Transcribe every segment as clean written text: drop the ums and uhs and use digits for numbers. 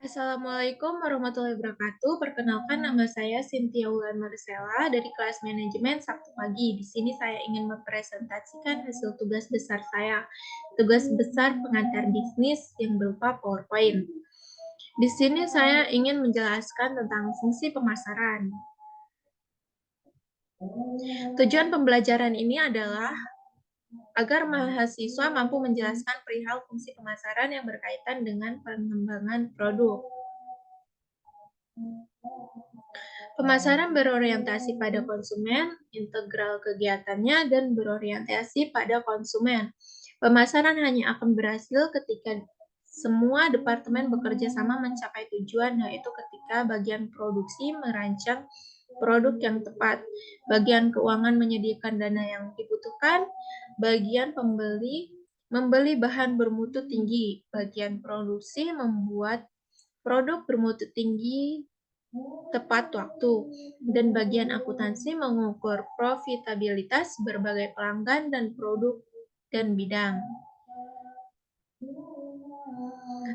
Assalamualaikum warahmatullahi wabarakatuh. Perkenalkan nama saya Cynthia Wulan Marcella dari kelas manajemen Sabtu pagi. Di sini saya ingin mempresentasikan hasil tugas besar saya. Tugas besar pengantar bisnis yang berupa PowerPoint. Di sini saya ingin menjelaskan tentang fungsi pemasaran. Tujuan pembelajaran ini adalah agar mahasiswa mampu menjelaskan perihal fungsi pemasaran yang berkaitan dengan pengembangan produk. Pemasaran berorientasi pada konsumen, integral kegiatannya, dan berorientasi pada konsumen. Pemasaran hanya akan berhasil ketika semua departemen bekerja sama mencapai tujuan, yaitu ketika bagian produksi merancang produk yang tepat, bagian keuangan menyediakan dana yang dibutuhkan, bagian pembeli membeli bahan bermutu tinggi, bagian produksi membuat produk bermutu tinggi tepat waktu, dan bagian akuntansi mengukur profitabilitas berbagai pelanggan dan produk dan bidang.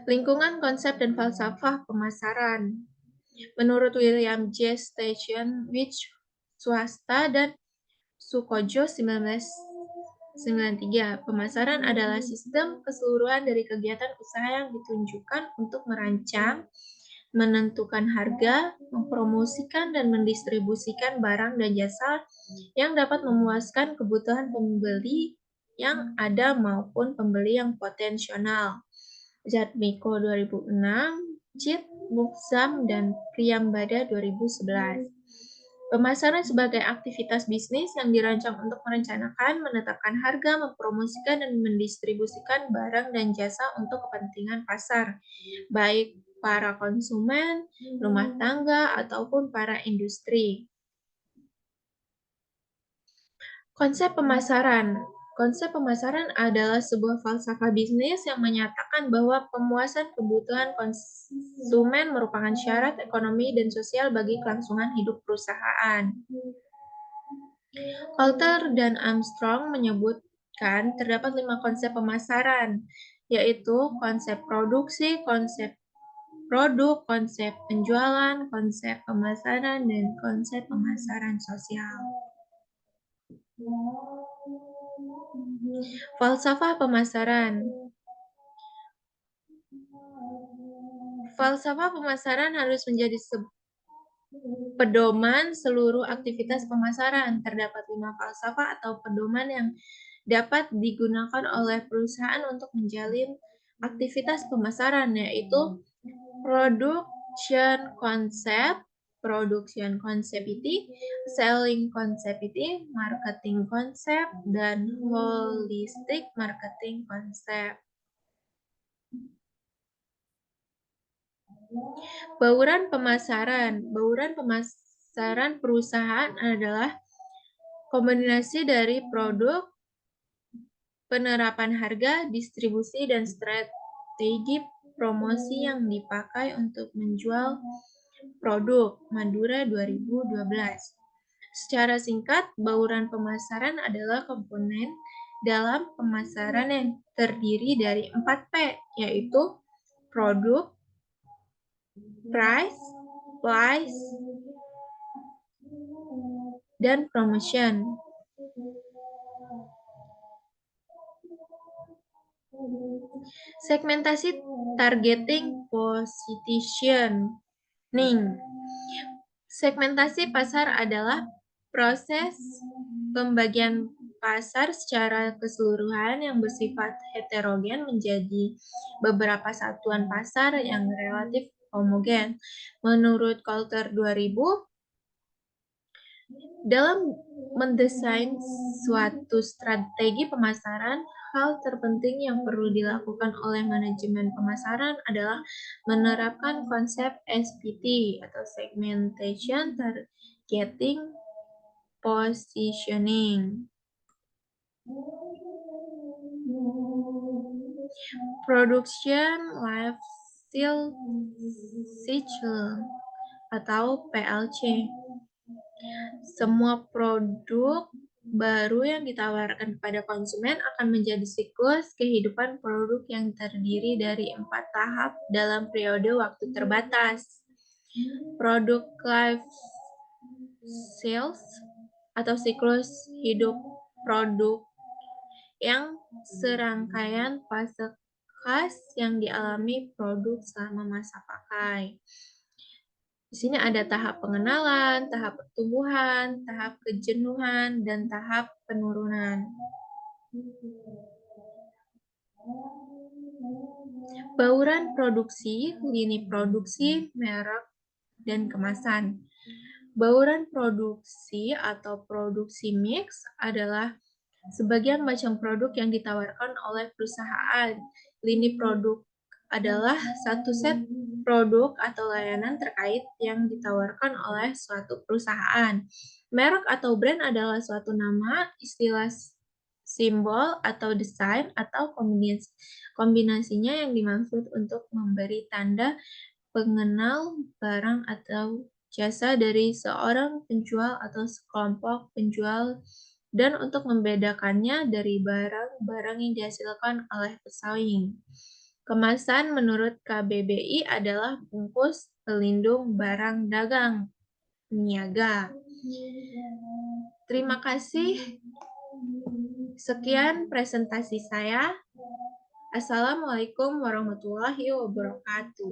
Lingkungan, konsep, dan falsafah pemasaran. Menurut William J. Steinwich, swasta, dan Sukojo 1993, pemasaran adalah sistem keseluruhan dari kegiatan usaha yang ditunjukkan untuk merancang, menentukan harga, mempromosikan, dan mendistribusikan barang dan jasa yang dapat memuaskan kebutuhan pembeli yang ada maupun pembeli yang potensial. Jatmiko 2006, Jit Muksam, dan Priyambada 2011. Pemasaran sebagai aktivitas bisnis yang dirancang untuk merencanakan, menetapkan harga, mempromosikan, dan mendistribusikan barang dan jasa untuk kepentingan pasar, baik para konsumen, rumah tangga, ataupun para industri. Konsep pemasaran. Konsep pemasaran adalah sebuah falsafah bisnis yang menyatakan bahwa pemuasan kebutuhan konsumen merupakan syarat ekonomi dan sosial bagi kelangsungan hidup perusahaan. Coulter dan Armstrong menyebutkan terdapat 5 konsep pemasaran, yaitu konsep produksi, konsep produk, konsep penjualan, konsep pemasaran, dan konsep pemasaran sosial. Falsafah pemasaran. Falsafah pemasaran harus menjadi pedoman seluruh aktivitas pemasaran. Terdapat 5 falsafah atau pedoman yang dapat digunakan oleh perusahaan untuk menjalin aktivitas pemasaran, yaitu production conceptity, selling conceptity, marketing concept, dan holistic marketing concept. Bauran pemasaran. Bauran pemasaran perusahaan adalah kombinasi dari produk, penerapan harga, distribusi, dan strategi promosi yang dipakai untuk menjual produk. Madura 2012. Secara singkat, bauran pemasaran adalah komponen dalam pemasaran yang terdiri dari 4P, yaitu produk, price, place, dan promotion. Segmentasi, targeting, positioning. Segmentasi pasar adalah proses pembagian pasar secara keseluruhan yang bersifat heterogen menjadi beberapa satuan pasar yang relatif homogen. Menurut Coulter 2000, dalam mendesain suatu strategi pemasaran, hal terpenting yang perlu dilakukan oleh manajemen pemasaran adalah menerapkan konsep SPT atau segmentation, targeting, positioning. Production Life Cycle atau PLC. Semua produk baru yang ditawarkan kepada konsumen akan menjadi siklus kehidupan produk yang terdiri dari 4 tahap dalam periode waktu terbatas. Produk life sales atau siklus hidup produk yang serangkaian fase khas yang dialami produk selama masa pakai. Di sini ada tahap pengenalan, tahap pertumbuhan, tahap kejenuhan, dan tahap penurunan. Bauran produksi, lini produksi, merek, dan kemasan. Bauran produksi atau produksi mix adalah sebagian macam produk yang ditawarkan oleh perusahaan. Lini produk adalah satu set produk atau layanan terkait yang ditawarkan oleh suatu perusahaan. Merek atau brand adalah suatu nama, istilah simbol atau desain atau kombinasinya yang dimaksud untuk memberi tanda pengenal barang atau jasa dari seorang penjual atau sekelompok penjual dan untuk membedakannya dari barang-barang yang dihasilkan oleh pesaing. Kemasan menurut KBBI adalah bungkus pelindung barang dagang niaga. Terima kasih. Sekian presentasi saya. Assalamualaikum warahmatullahi wabarakatuh.